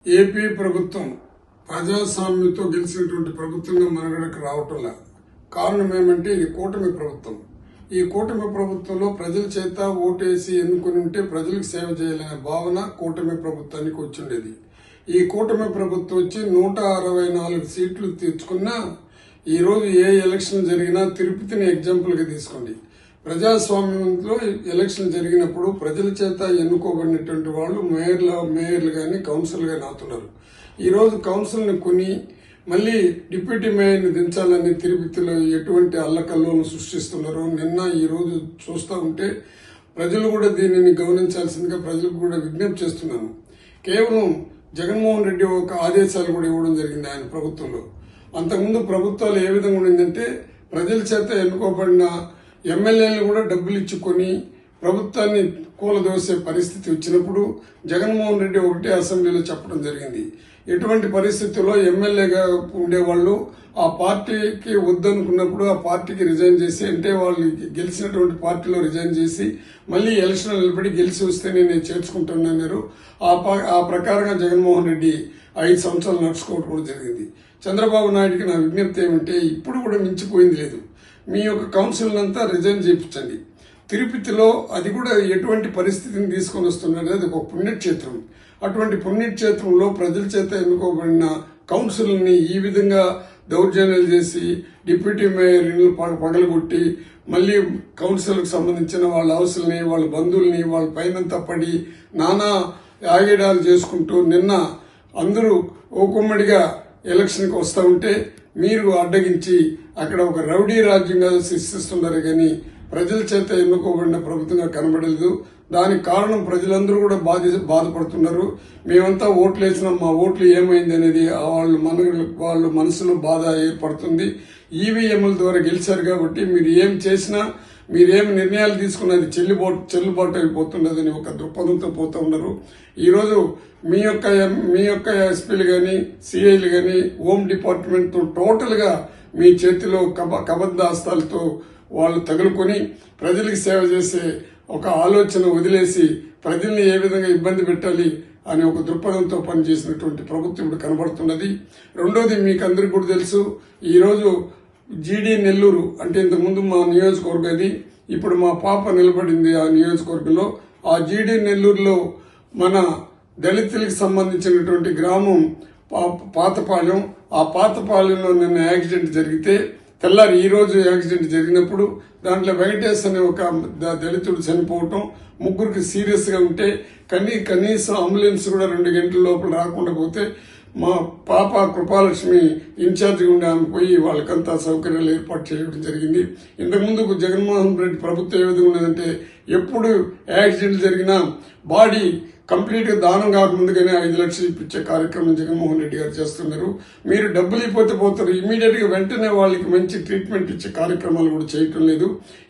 AP ప్రభుత్వం ప్రజాస్వామ్యంతో గెలిచినటువంటి ప్రభుత్వంగా మనగడకు రావటంలా. కారణం ఏమంటే ఇది కూటమి ప్రభుత్వం. ఈ కూటమి ప్రభుత్వంలో ప్రజల చేత ఓటేసి ఎన్నుకుని ఉంటే ప్రజలకు సేవ చేయాలనే భావన కూటమి ప్రభుత్వానికి వచ్చిండేది. ఈ కూటమి ప్రభుత్వం వచ్చి 164 సీట్లు తెచ్చుకున్నా ఈ రోజు ఏ ఎలక్షన్ జరిగినా తిరుపతిని ఎగ్జాంపుల్ గా తీసుకోండి. ప్రజాస్వామ్యంలో ఎలక్షన్ జరిగినప్పుడు ప్రజల చేత ఎన్నుకోబడినటువంటి వాళ్ళు మేయర్లు గాని కౌన్సిల్ గాని అవుతున్నారు. ఈ రోజు కౌన్సిల్ ని కొని మళ్లీ డిప్యూటీ మేయర్ ని దించాలని తిరుపతిలో ఎటువంటి అల్లకల్లోలను సృష్టిస్తున్నారు. నిన్న ఈ రోజు చూస్తూ ఉంటే ప్రజలు కూడా దీనిని గమనించాల్సిందిగా ప్రజలకు కూడా విజ్ఞప్తి చేస్తున్నాను. కేవలం జగన్మోహన్ రెడ్డి ఒక ఆదేశాలు కూడా ఇవ్వడం జరిగింది ఆయన ప్రభుత్వంలో. అంతకుముందు ప్రభుత్వాలు ఏ విధంగా ఉండిందంటే ప్రజల చేత ఎన్నుకోబడిన ఎమ్మెల్యేలు కూడా డబ్బులు ఇచ్చుకొని ప్రభుత్వాన్ని కూలదోసే పరిస్థితి వచ్చినప్పుడు జగన్మోహన్ రెడ్డి ఒకటే అసెంబ్లీలో చెప్పడం జరిగింది. ఎటువంటి పరిస్థితుల్లో ఎమ్మెల్యేగా ఉండేవాళ్ళు ఆ పార్టీకి వద్దనుకున్నప్పుడు ఆ పార్టీకి రిజైన్ చేసి, అంటే వాళ్ళు గెలిచినటువంటి పార్టీలో రిజైన్ చేసి మళ్లీ ఎలక్షన్ నిలబడి గెలిచి వస్తేనే నేను చేర్చుకుంటున్నారు. ఆ ప్రకారంగా జగన్మోహన్ రెడ్డి 5 సంవత్సరాలు నడుచుకోవడం కూడా జరిగింది. చంద్రబాబు నాయుడికి నా విజ్ఞప్తి ఏమంటే ఇప్పుడు కూడా మించిపోయింది లేదు. మీ యొక్క కౌన్సిల్ అంతా రిజైన్ చేయించండి. తిరుపతిలో అది కూడా ఎటువంటి పరిస్థితిని తీసుకొని వస్తున్నది, అది ఒక పుణ్యక్షేత్రం. అటువంటి పుణ్యక్షేత్రంలో ప్రజల చేత ఎన్నుకోబడిన కౌన్సిల్ ని ఈ విధంగా దౌర్జన్యాలు చేసి డిప్యూటీ మేయర్ పగలగొట్టి మళ్లీ కౌన్సిల్ కు సంబంధించిన వాళ్ళ హౌస్ని, వాళ్ళ బంధువుల్ని వాళ్ళ పైనంతా పడి నానా ఆగేడాలు చేసుకుంటూ నిన్న అందరూ ఓ కుమ్మడిగా ఎలక్షన్ కి వస్తూ ఉంటే మీరు అడ్డగించి అక్కడ ఒక రౌడీ రాజ్యంగా సృష్టిస్తున్నారు కానీ ప్రజల చేత ఎన్నుకోబడిన ప్రభుత్వంగా కనబడలేదు. దానికి కారణం ప్రజలందరూ కూడా బాధపడుతున్నారు. మేమంతా ఓట్లు వేసినాం, మా ఓట్లు ఏమైంది అనేది వాళ్ళ మనసులో బాధ ఏర్పడుతుంది. ఈవీఎంల ద్వారా గెలిచారు కాబట్టి మీరు ఏం చేసినా, మీరేం నిర్ణయాలు తీసుకున్నది చెల్లుబాటు అయిపోతున్నదని ఒక దృక్పథంతో పోతూ ఉన్నారు. ఈరోజు మీ యొక్క ఎస్పీలు గాని సిఐలు గాని హోమ్ డిపార్ట్మెంట్ తో టోటల్ గా మీ చేతిలో కబద్దాస్తాలతో వాళ్ళు తగులుకొని ప్రజలకు సేవ చేసే ఒక ఆలోచన వదిలేసి ప్రజల్ని ఏ విధంగా ఇబ్బంది పెట్టాలి అనే ఒక దృక్పథంతో పనిచేసినటువంటి ప్రభుత్వం ఇప్పుడు కనబడుతున్నది. రెండోది మీకు అందరికీ కూడా తెలుసు, ఈ రోజు జీడీ నెల్లూరు అంటే ఇంతకుముందు మా నియోజకవర్గం అది, ఇప్పుడు మా పాప నిలబడింది ఆ నియోజకవర్గంలో. ఆ జీడీ నెల్లూరులో మన దళితులకు సంబంధించినటువంటి గ్రామం పాతపాలెం. ఆ పాతపాలెంలో నిన్న యాక్సిడెంట్ జరిగితే తెల్లారి ఈ రోజు యాక్సిడెంట్ జరిగినప్పుడు దాంట్లో వెంకటేష్ అనే ఒక దళితుడు చనిపోవటం, 3 సీరియస్ గా ఉంటే కనీసం అంబులెన్స్ కూడా 2 గంటల లోపల రాకుండా పోతే మా పాప కృపాలక్ష్మి ఇన్ఛార్జ్ ఉండి ఆమె పోయి వాళ్ళకంతా సౌకర్యాలు ఏర్పాటు చేయడం జరిగింది. ఇంతకుముందు జగన్మోహన్ రెడ్డి ప్రభుత్వం ఏ విధంగా ఉన్నదంటే ఎప్పుడు యాక్సిడెంట్ జరిగినా బాడీ కంప్లీట్ గా దానం కాకముందుగానే 5 లక్షలు ఇప్పించే కార్యక్రమం జగన్మోహన్ రెడ్డి గారు చేస్తున్నారు. మీరు డబ్బులు ఇవ్వకపోతే పోతారు, ఇమీడియట్ గా వెంటనే వాళ్ళకి మంచి ట్రీట్మెంట్ ఇచ్చే కార్యక్రమాలు కూడా చేయటం లేదు.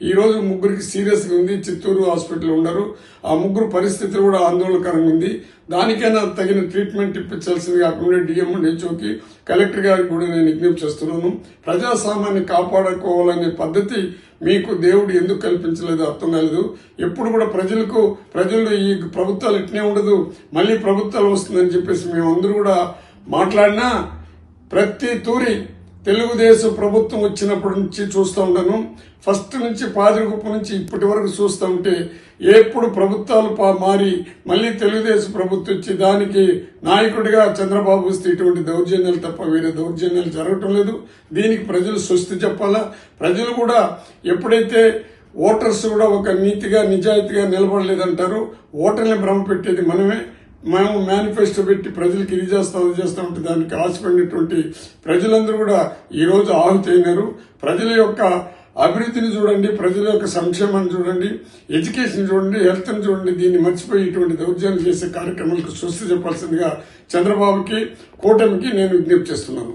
ఈ రోజు 3 సీరియస్ గా ఉంది, చిత్తూరు హాస్పిటల్ ఉన్నారు. ఆ 3 పరిస్థితులు కూడా ఆందోళనకరంగా ఉంది. దానికైనా తగిన ట్రీట్మెంట్ ఇప్పించాల్సిందిగా అక్కడ డిఎం హెచ్ఓకి కలెక్టర్ గారికి కూడా నేను విజ్ఞప్తి చేస్తున్నాను. ప్రజాస్వామ్యాన్ని కాపాడుకోవాలనే పద్ధతి మీకు దేవుడు ఎందుకు కల్పించలేదు అర్థం కాలేదు. ఎప్పుడు కూడా ప్రజలు ఈ ప్రభుత్వాలు ఇట్నే ఉండదు, మళ్లీ ప్రభుత్వాలు వస్తుందని చెప్పేసి మేమందరూ కూడా మాట్లాడినా ప్రతి తూరి తెలుగుదేశం ప్రభుత్వం వచ్చినప్పటి నుంచి చూస్తూ ఉంటాను. ఫస్ట్ నుంచి పాదిరిగుప్ప నుంచి ఇప్పటి వరకు చూస్తూ ఉంటే ఎప్పుడు ప్రభుత్వాలు మారి మళ్లీ తెలుగుదేశం ప్రభుత్వం వచ్చి దానికి నాయకుడిగా చంద్రబాబు వస్తే ఇటువంటి దౌర్జన్యాలు తప్ప వేరే దౌర్జన్యాలు జరగటం లేదు. దీనికి ప్రజలు స్వస్తి చెప్పాలా. ప్రజలు కూడా ఎప్పుడైతే ఓటర్స్ కూడా ఒక నీతిగా నిజాయితీగా నిలబడలేదంటారు, ఓటర్ని భ్రమ పెట్టేది మేము మేనిఫెస్టో పెట్టి ప్రజలకు ఇది చేస్తాం ఉంటే దానికి ఆశపడినటువంటి ప్రజలందరూ కూడా ఈ రోజు ఆహుతైనారు. ప్రజల యొక్క అభివృద్ధిని చూడండి, ప్రజల యొక్క సంక్షేమాన్ని చూడండి, ఎడ్యుకేషన్ చూడండి, హెల్త్ ని చూడండి. దీన్ని మర్చిపోయి ఇటువంటి దౌర్జన్యం చేసే కార్యక్రమాలకు స్వస్తి చెప్పాల్సిందిగా చంద్రబాబుకి కూటమికి నేను విజ్ఞప్తి చేస్తున్నాను.